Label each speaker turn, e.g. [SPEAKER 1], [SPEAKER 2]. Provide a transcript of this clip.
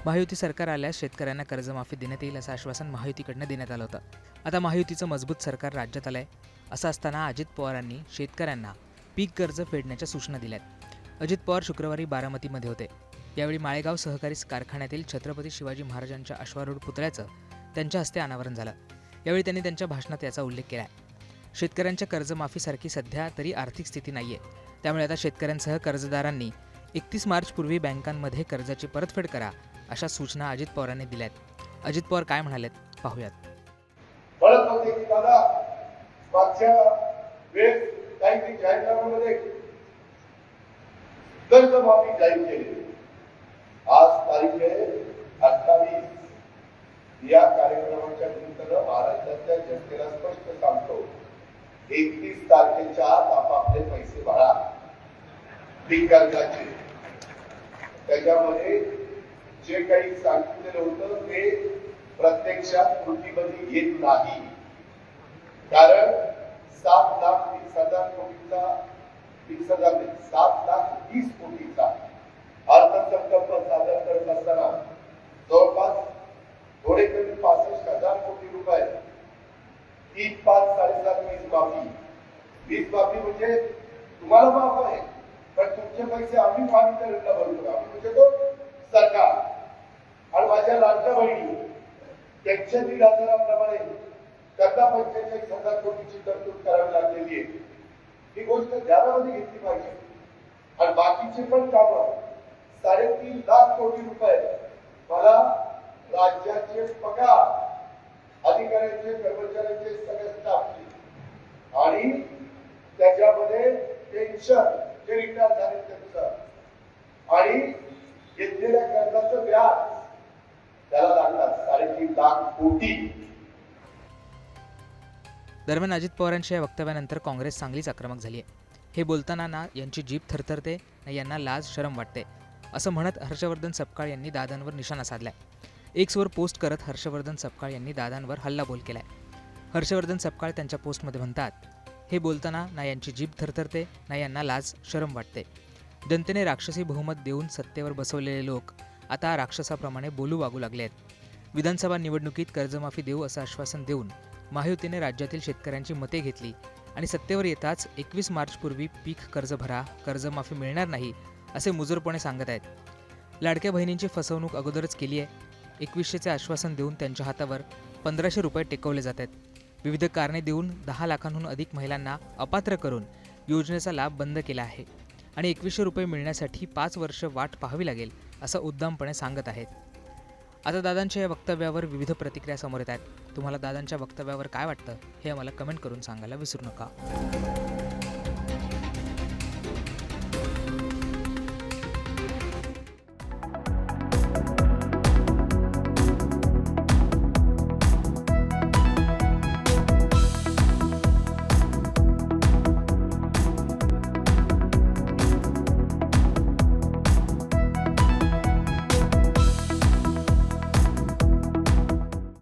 [SPEAKER 1] महायुती सरकार आल्यास शेतकऱ्यांना कर्जमाफी देण्यात येईल असं आश्वासन महायुतीकडनं देण्यात आलं होतं. आता महायुतीचं मजबूत सरकार राज्यात आलंय. असं असताना अजित पवारांनी शेतकऱ्यांना पीक कर्ज फेडण्याच्या सूचना दिल्यात. अजित पवार शुक्रवारी बारामतीमध्ये होते. यावेळी माळेगाव सहकारी कारखान्यातील छत्रपती शिवाजी महाराजांच्या अश्वारूढ पुतळ्याचं त्यांच्या हस्ते अनावरण झालं. यावेळी त्यांनी त्यांच्या भाषणात याचा उल्लेख केला आहे. शेतकऱ्यांच्या कर्जमाफीसारखी सध्या तरी आर्थिक स्थिती नाहीये. त्यामुळे आता शेतकऱ्यांसह कर्जदारांनी 31 मार्चपूर्वी बँकांमध्ये कर्जाची परतफेड करा अशा सूचना अजित पवारांनी दिल्यात. अजित पवार काय म्हणालेत पाहूयात.
[SPEAKER 2] म्हणत होते की दादा मागच्या वेळेस काही जाहीरनाम्यामध्ये कर्जमाफी जाहीर केली. आज तारीख आहे 28. या कार्यक्रमाच्या निमित्तानं महाराष्ट्रातल्या जनतेला स्पष्ट सांगतो, 31 तारखेच्या आत आपापले पैसे भरा पीक कर्जाचे. त्याच्यामध्ये जे काही सांगितलेलं होतं ते प्रत्यक्षात कृतीमध्ये येत नाही. कारण 7,30,000 कोटीचा 7,30,000 कोटीचा अर्थसंकल्प सादर करत असताना जवळपास थोडे कमी 65,000 कोटी रुपये 3, 5, 7.5 वीज माफी म्हणजे तुम्हाला माफ आहे, पण तुमचे पैसे आम्ही महावितरणला भरतो. आम्ही म्हणजे तो सरकार. आणि माझ्या लाडक्या बहिणी 1,100,000 त्यांना 45,000 कोटीची तरतूद करावी लागलेली आहे. ही गोष्ट ध्यानामध्ये घेतली पाहिजे. आणि बाकीचे पण कामं 3.5 लाख कोटी रुपये मला राज्याचे पगार अधिकाऱ्यांचे कर्मचाऱ्यांचे सगळे स्टाफचे आणि त्याच्यामध्ये पेन्शन जे रिटायर झाले त्यांचं आणि घेतलेल्या कर्जाचं व्याज त्याला लागतात 3.5 लाख कोटी.
[SPEAKER 1] दरम्यान अजित पवारांच्या या वक्तव्यानंतर काँग्रेस चांगलीच आक्रमक झाली आहे. हे बोलताना ना यांची जीभ थरथरते ना यांना लाज शरम वाटते असं म्हणत हर्षवर्धन सपकाळ यांनी दादांवर निशाणा साधलाय. एक्सवर पोस्ट करत हर्षवर्धन सपकाळ यांनी दादांवर हल्लाबोल केलाय. हर्षवर्धन सपकाळ त्यांच्या पोस्टमध्ये म्हणतात, हे बोलताना ना यांची जीभ थरथरते ना यांना लाज शरम वाटते. जनतेने राक्षसी बहुमत देऊन सत्तेवर बसवलेले लोक आता राक्षसाप्रमाणे बोलू वागू लागले आहेत. विधानसभा निवडणुकीत कर्जमाफी देऊ असं आश्वासन देऊन महायुतीने राज्यातील शेतकऱ्यांची मते घेतली आणि सत्तेवर येताच 21 मार्चपूर्वी पीक कर्ज भरा, कर्जमाफी मिळणार नाही असे मुजोरपणे सांगत आहेत. लाडक्या बहिणींची फसवणूक अगोदरच केली आहे. 2100चे आश्वासन देऊन त्यांच्या हातावर 1,500 रुपये टेकवले जात आहेत. विविध कारणे देऊन 10 लाखांहून अधिक महिलांना अपात्र करून योजनेचा लाभ बंद केला आहे आणि 2100 रुपये मिळण्यासाठी 5 वर्ष वाट पाहावी लागेल असं उद्दामपणे सांगत आहेत. आता दादांच्या या वक्तव्यावर विविध प्रतिक्रिया समोर येत आहेत. तुम्हाला दादांच्या वक्तव्यावर काय वाटतं हे आम्हाला कमेंट करून सांगायला विसरू नका.